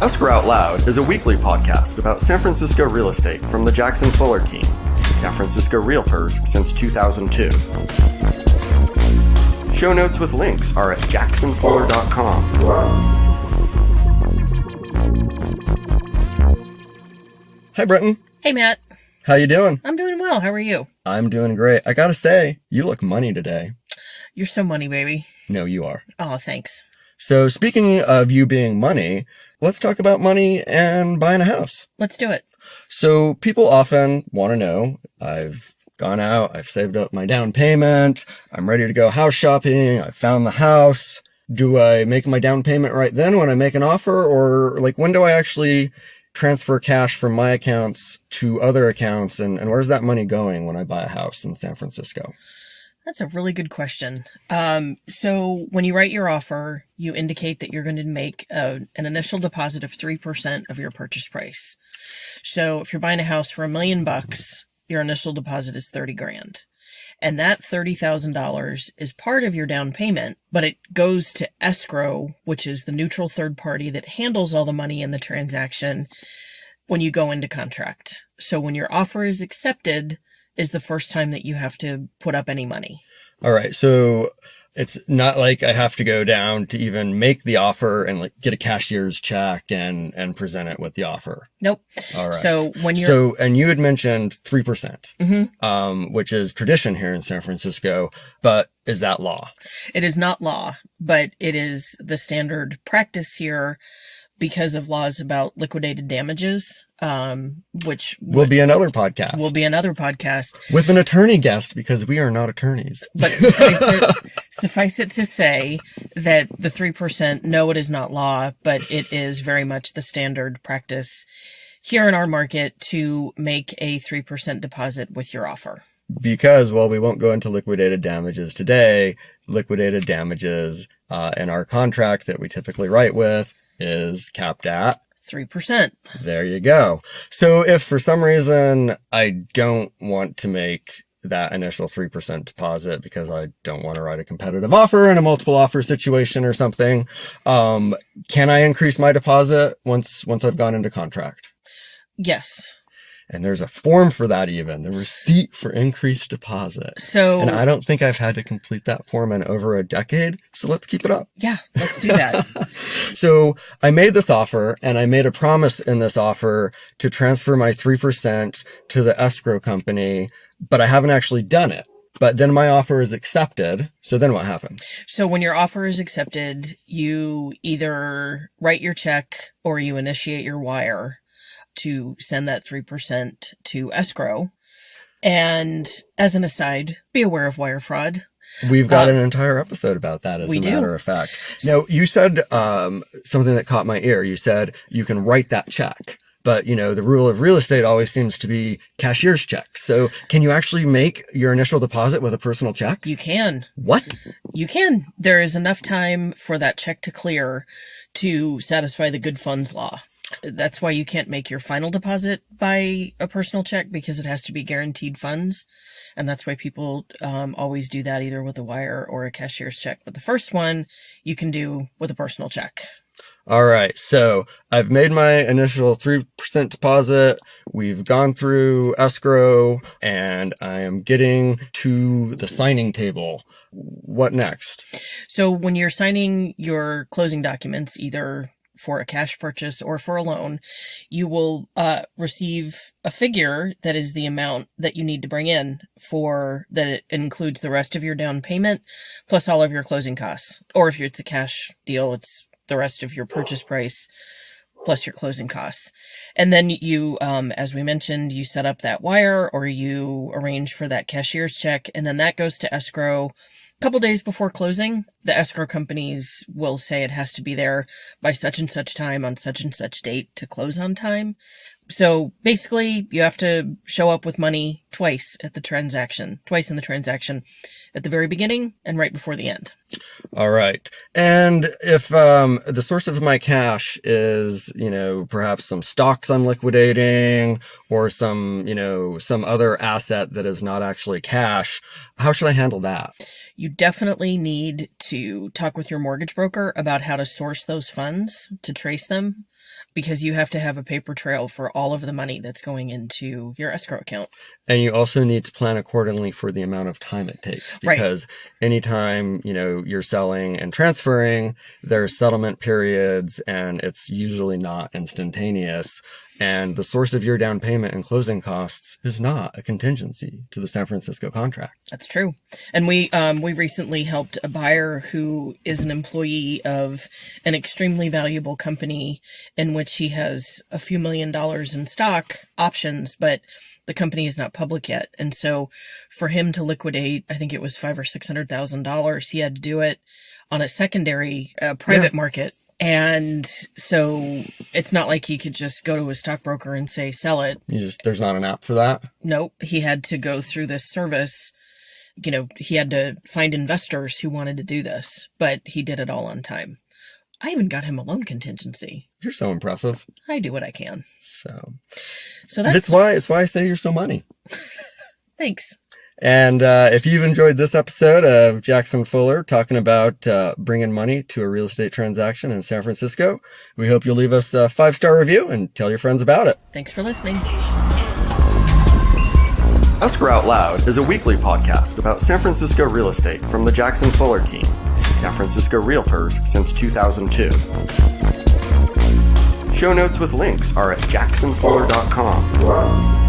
Escrow Out Loud is a weekly podcast about San Francisco real estate from the Jackson Fuller team, San Francisco Realtors since 2002. Show notes with links are at jacksonfuller.com. Hi, Brenton. Hey, Matt. How you doing? I'm doing well. How are you? I'm doing great. I gotta say, you look money today. You're so money, baby. No, you are. Oh, thanks. So speaking of you being money, let's talk about money and buying a house. Let's do it. So people often want to know, I've gone out, I've saved up my down payment, I'm ready to go house shopping, I found the house. Do I make my down payment right then when I make an offer? Or like, when do I actually transfer cash from my accounts to other accounts? And where's that money going when I buy a house in San Francisco? That's a really good question. So when you write your offer, you indicate that you're going to make an initial deposit of 3% of your purchase price. So if you're buying a house for $1 million, your initial deposit is $30,000. And that $30,000 is part of your down payment, but it goes to escrow, which is the neutral third party that handles all the money in the transaction when you go into contract. So when your offer is accepted is the first time that you have to put up any money. All right. So it's not like I have to go down to even make the offer and like get a cashier's check and present it with the offer. Nope. All right. So when you're and you had mentioned 3%, which is tradition here in San Francisco, but is that law? It is not law, but it is the standard practice here because of laws about liquidated damages, which will be another podcast. With an attorney guest, because we are not attorneys. But suffice it to say that the 3%, no, it is not law, but it is very much the standard practice here in our market to make a 3% deposit with your offer. Because, well, we won't go into liquidated damages today. Liquidated damages in our contract that we typically write with is capped at 3%. There you go. So if for some reason I don't want to make that initial 3% deposit because I don't want to write a competitive offer in a multiple offer situation or something, can I increase my deposit once I've gone into contract? Yes. And there's a form for that even, the receipt for increased deposit. And I don't think I've had to complete that form in over a decade. So let's keep it up. Yeah, let's do that. So I made this offer and I made a promise in this offer to transfer my 3% to the escrow company, but I haven't actually done it. But then my offer is accepted. So then what happens? So when your offer is accepted, you either write your check or you initiate your wire to send that 3% to escrow. And as an aside, be aware of wire fraud. We've got an entire episode about that, as a matter of fact. Now, you said something that caught my ear. You said you can write that check. But, you know, the rule of real estate always seems to be cashier's checks. So can you actually make your initial deposit with a personal check? You can. What? You can. There is enough time for that check to clear to satisfy the good funds law. That's why you can't make your final deposit by a personal check, because it has to be guaranteed funds. And that's why people always do that either with a wire or a cashier's check. But the first one you can do with a personal check. All right. So I've made my initial 3% deposit. We've gone through escrow and I am getting to the signing table. What next? So when you're signing your closing documents, either for a cash purchase or for a loan, you will receive a figure that is the amount that you need to bring in for that. It includes the rest of your down payment plus all of your closing costs. Or if it's a cash deal, it's the rest of your purchase price plus your closing costs. And then you, as we mentioned, you set up that wire or you arrange for that cashier's check, and then that goes to escrow. A couple days before closing, the escrow companies will say it has to be there by such and such time on such and such date to close on time. So basically, you have to show up with money twice in the transaction, at the very beginning and right before the end. All right. And if the source of my cash is, perhaps some stocks I'm liquidating or some other asset that is not actually cash, how should I handle that? You definitely need to talk with your mortgage broker about how to source those funds, to trace them, because you have to have a paper trail for all of the money that's going into your escrow account. And you also need to plan accordingly for the amount of time it takes, because anytime, you're selling and transferring, there's settlement periods and it's usually not instantaneous. And the source of your down payment and closing costs is not a contingency to the San Francisco contract. That's true. And we recently helped a buyer who is an employee of an extremely valuable company in which he has a few $1 million in stock options, but the company is not public yet. And so for him to liquidate, I think it was $500,000 or $600,000, he had to do it on a secondary private market. And so it's not like he could just go to his stockbroker and say, sell it. There's not an app for that? Nope. He had to go through this service. He had to find investors who wanted to do this, but he did it all on time. I even got him a loan contingency. You're so impressive. I do what I can. So that's it's why I say you're so money. Thanks. And if you've enjoyed this episode of Jackson Fuller talking about bringing money to a real estate transaction in San Francisco, we hope you'll leave us a 5-star review and tell your friends about it. Thanks for listening. Escrow Out Loud is a weekly podcast about San Francisco real estate from the Jackson Fuller team, San Francisco Realtors since 2002. Show notes with links are at jacksonfuller.com.